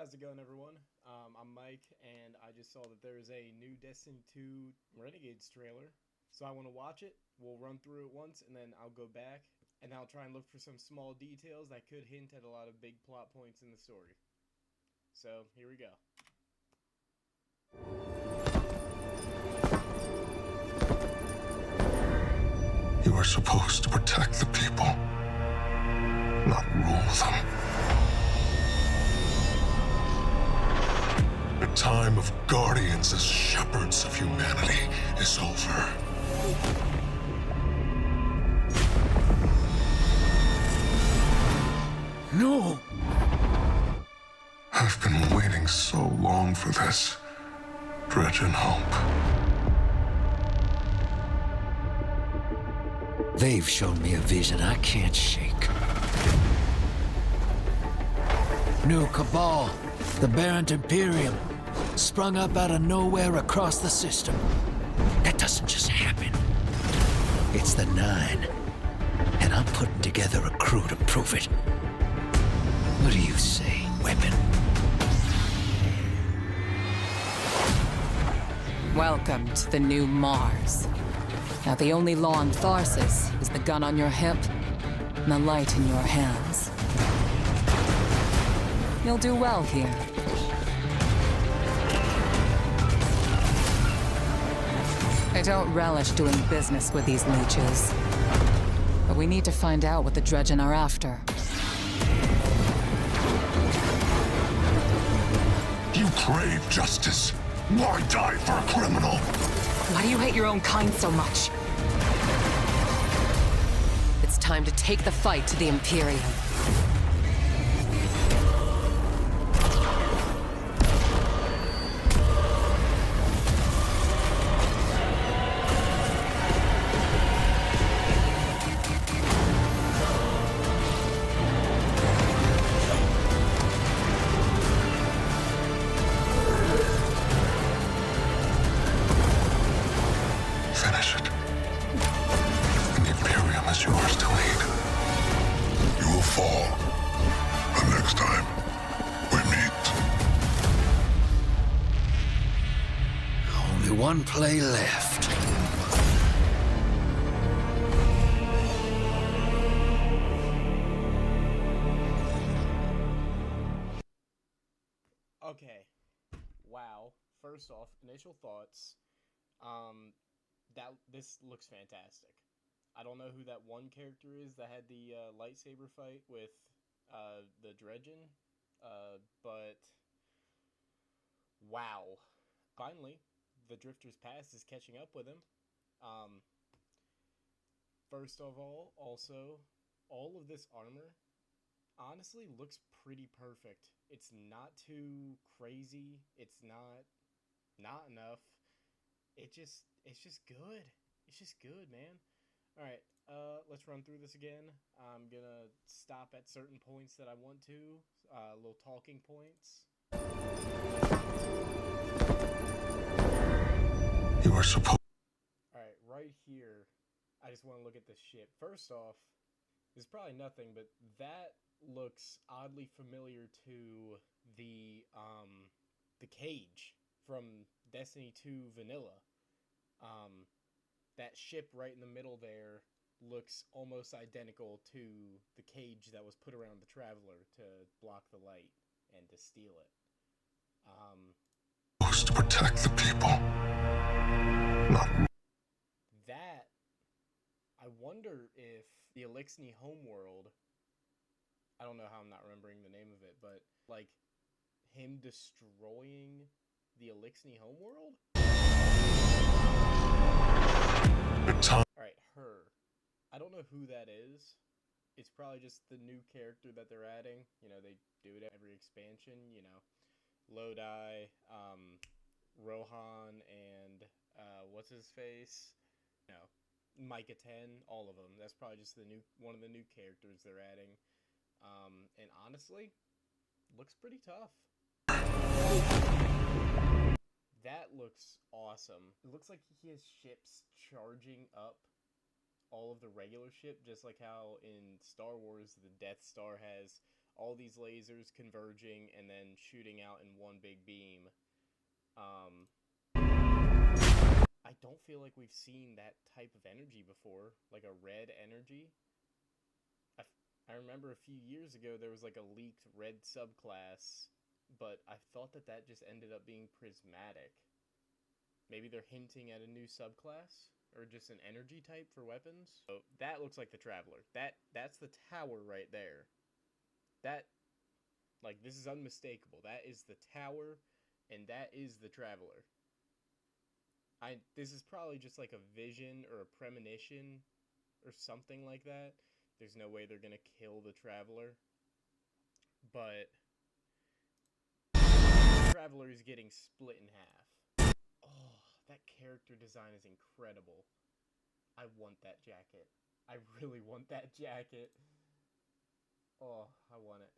How's it going, everyone? I'm Mike, and I just saw that there is a new Destiny 2 Renegades trailer. So I want to watch it. We'll run through it once, and then I'll go back, and I'll try and look for some small details that could hint at a lot of big plot points in the story. So, here we go. You are supposed to protect the people, not rule them. The time of guardians as shepherds of humanity is over. No! I've been waiting so long for this. Dredge and hope. They've shown me a vision I can't shake. New Cabal, the Barrent Imperium, sprung up out of nowhere across the system. That doesn't just happen. It's the Nine, and I'm putting together a crew to prove it. What do you say, Weapon? Welcome to the new Mars. Now the only law on Tharsis is the gun on your hip and the light in your hands. You'll do well here. I don't relish doing business with these leeches. But we need to find out what the Dredgen are after. You crave justice. Why die for a criminal? Why do you hate your own kind so much? It's time to take the fight to the Imperium. Finish it. And the Imperium is yours to lead. You will fall. But next time, we meet. Only one play left. Okay. Wow. First off, initial thoughts. This looks fantastic. I don't know who that one character is that had the lightsaber fight with the Dredgen, but wow. Finally, the Drifter's past is catching up with him. First of all, also, all of this armor honestly looks pretty perfect. It's not too crazy. It's not enough. It's just good. It's just good, man. All right, let's run through this again. I'm gonna stop at certain points that I want to, little talking points. You are supposed. All right, right here, I just want to look at this ship. First off, there's probably nothing, but that looks oddly familiar to the cage from Destiny 2 Vanilla. That ship right in the middle there looks almost identical to the cage that was put around the Traveler to block the light and to steal it. Supposed to protect the people. Not. That, I wonder if the Elixni homeworld, I don't know how I'm not remembering the name of it, but like him destroying the Elixni homeworld? Alright, her. I don't know who that is. It's probably just the new character that they're adding. You know, they do it every expansion, you know. Lodi, Rohan, and what's his face? You know, Micah 10, all of them. That's probably just one of the new characters they're adding. And honestly, looks pretty tough. That looks awesome. It looks like he has ships charging up all of the regular ship, just like how in Star Wars the Death Star has all these lasers converging and then shooting out in one big beam. I don't feel like we've seen that type of energy before, like a red energy. I remember a few years ago there was like a leaked red subclass, but I thought that just ended up being prismatic. Maybe they're hinting at a new subclass or just an energy type for weapons. So that looks like the Traveler. That's the tower right there. That, like, this is unmistakable. That is the tower, and that is the Traveler. This is probably just like a vision or a premonition or something like that. There's no way they're gonna kill the Traveler. But the Traveler is getting split in half. Oh, that character design is incredible. I want that jacket. I really want that jacket. Oh, I want it.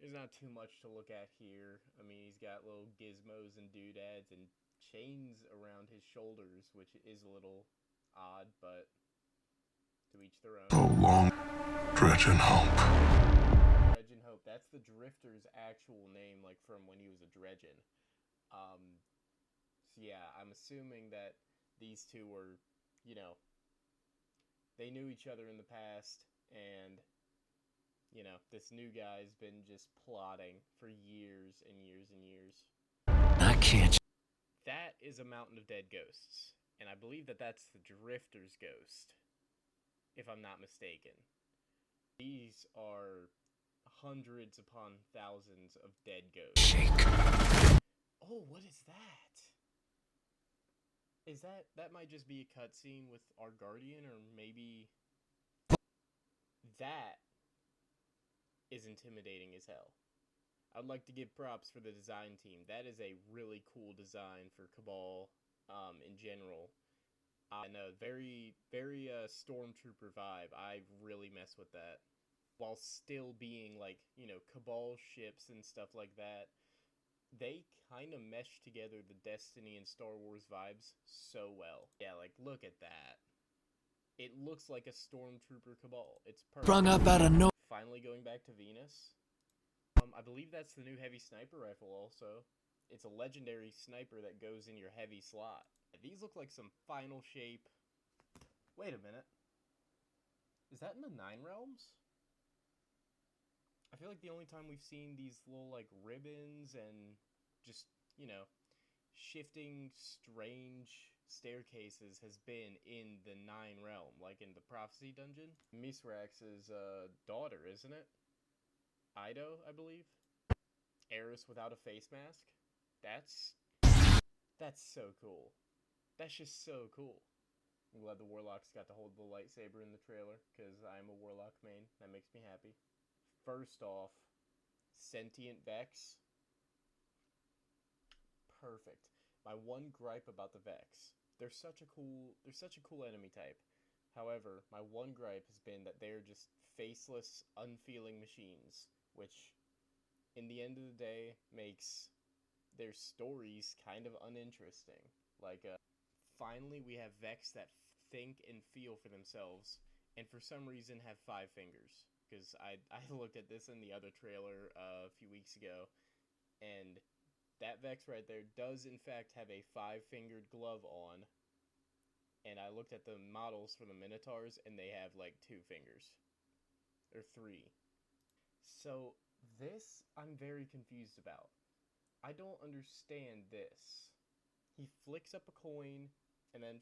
There's not too much to look at here. I mean, he's got little gizmos and doodads and chains around his shoulders, which is a little odd, but to each their own. So long, Dredge and Hope. Dredge and Hope. That's the Drifter's actual name, like from when he was a Dredgen. So yeah, I'm assuming that these two were, you know, they knew each other in the past, and, you know, this new guy's been just plotting for years and years and years. I can't. That is a mountain of dead ghosts, and I believe that's the Drifter's ghost, if I'm not mistaken. These are hundreds upon thousands of dead ghosts. Shake. Oh, what is that? Is that might just be a cutscene with our Guardian, or maybe that is intimidating as hell. I'd like to give props for the design team. That is a really cool design for Cabal in general. And a very, very Stormtrooper vibe. I really mess with that. While still being, like, you know, Cabal ships and stuff like that. They kind of mesh together the Destiny and Star Wars vibes so well. Yeah, like, look at that. It looks like a Stormtrooper Cabal. It's perfect. Sprung up out of no. Finally going back to Venus. I believe that's the new heavy sniper rifle also. It's a legendary sniper that goes in your heavy slot. These look like some final shape. Wait a minute. Is that in the Nine Realms? I feel like the only time we've seen these little, like, ribbons and just, you know, shifting strange staircases has been in the Nine Realm, like in the Prophecy Dungeon. Misrax's daughter, isn't it? Ido, I believe. Eris without a face mask. That's so cool. That's just so cool. I'm glad the Warlocks got to hold the lightsaber in the trailer, because I'm a Warlock main. That makes me happy. First off, Sentient Vex. Perfect. My one gripe about the Vex. They're such a cool enemy type. However, my one gripe has been that they're just faceless, unfeeling machines, which, in the end of the day, makes their stories kind of uninteresting. Like, finally we have Vex that think and feel for themselves, and for some reason have 5 fingers. Because I looked at this in the other trailer a few weeks ago, and that Vex right there does in fact have a 5-fingered glove on. And I looked at the models for the Minotaurs, and they have like 2 fingers. Or 3. So this I'm very confused about. I don't understand this. He flicks up a coin, and then,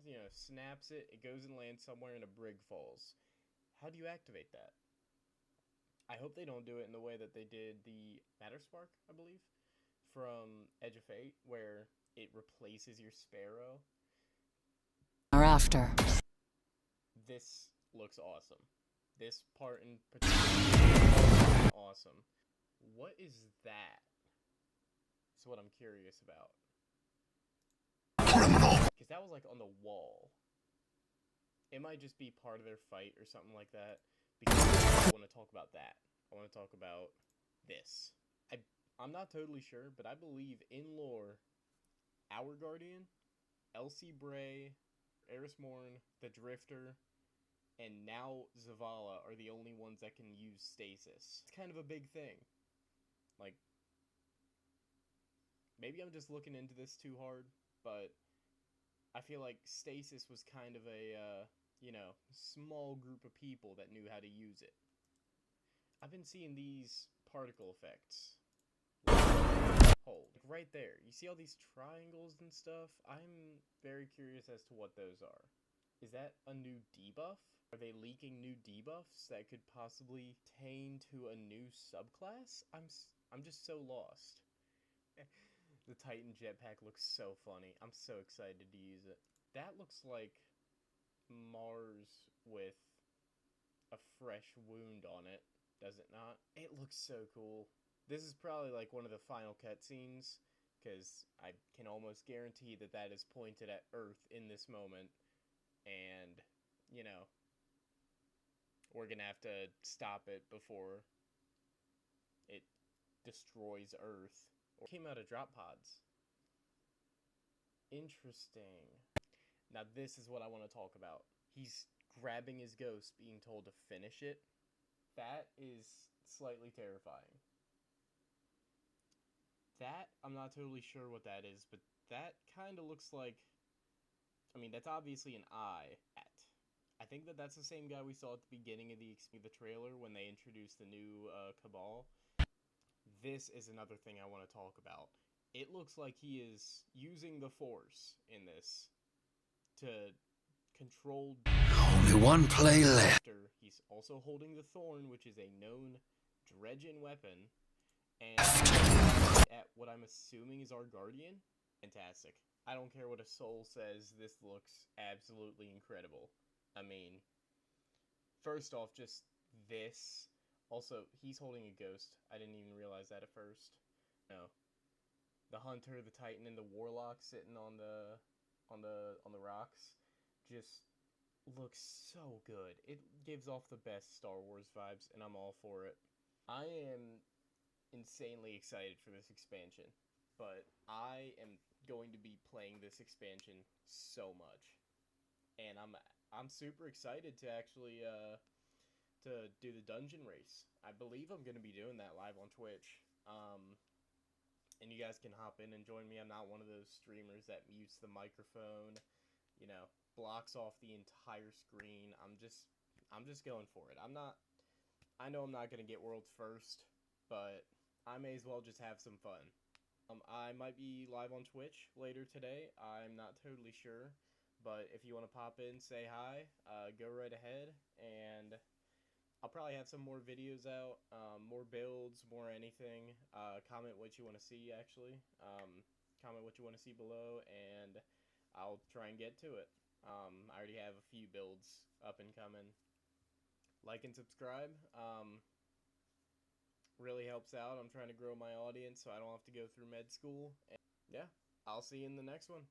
you know, snaps it, it goes and lands somewhere, and a brig falls. How do you activate that? I hope they don't do it in the way that they did the Matter Spark, I believe, from Edge of Fate, where it replaces your Sparrow. Or after. This looks awesome. This part in particular, awesome. What is that? That's what I'm curious about. Because that was like on the wall. It might just be part of their fight or something like that. Because I want to talk about that. I want to talk about this. I'm not totally sure, but I believe in lore, our Guardian, Elsie Bray, Eris Morn, the Drifter, and now Zavala are the only ones that can use stasis. It's kind of a big thing. Like, maybe I'm just looking into this too hard, but I feel like stasis was kind of a, small group of people that knew how to use it. I've been seeing these particle effects. Hold. Like right there. You see all these triangles and stuff? I'm very curious as to what those are. Is that a new debuff? Are they leaking new debuffs that could possibly pertain to a new subclass? I'm just so lost. The Titan jetpack looks so funny. I'm so excited to use it. That looks like Mars with a fresh wound on it, does it not? It looks so cool. This is probably like one of the final cutscenes, because I can almost guarantee that that is pointed at Earth in this moment, and, we're gonna have to stop it before it destroys Earth. Or came out of drop pods. Interesting. Now this is what I want to talk about. He's grabbing his ghost, being told to finish it. That is slightly terrifying. That, I'm not totally sure what that is, but that kind of looks like... I mean, that's obviously an eye. I think that that's the same guy we saw at the beginning of the trailer when they introduced the new Cabal. This is another thing I want to talk about. It looks like he is using the Force in this to control... Only one play left. He's also holding the Thorn, which is a known dredging weapon. And at what I'm assuming is our Guardian. Fantastic. I don't care what a soul says, this looks absolutely incredible. I mean, first off, just this. Also, he's holding a ghost. I didn't even realize that at first. No. The Hunter, the Titan, and the Warlock sitting on the rocks just looks so good. It gives off the best Star Wars vibes, and I'm all for it. I am insanely excited for this expansion, but I am going to be playing this expansion so much, and I'm super excited to actually to do the dungeon race. I believe I'm going to be doing that live on Twitch. And you guys can hop in and join me. I'm not one of those streamers that mutes the microphone, blocks off the entire screen. I'm just going for it. I know I'm not going to get world's first, but I may as well just have some fun. I might be live on Twitch later today. I'm not totally sure, but if you want to pop in, say hi, go right ahead, and I'll probably have some more videos out, more builds, more anything. Comment what you want to see, actually. Comment what you want to see below, and I'll try and get to it. I already have a few builds up and coming. Like and subscribe. Really helps out. I'm trying to grow my audience so I don't have to go through med school. And yeah, I'll see you in the next one.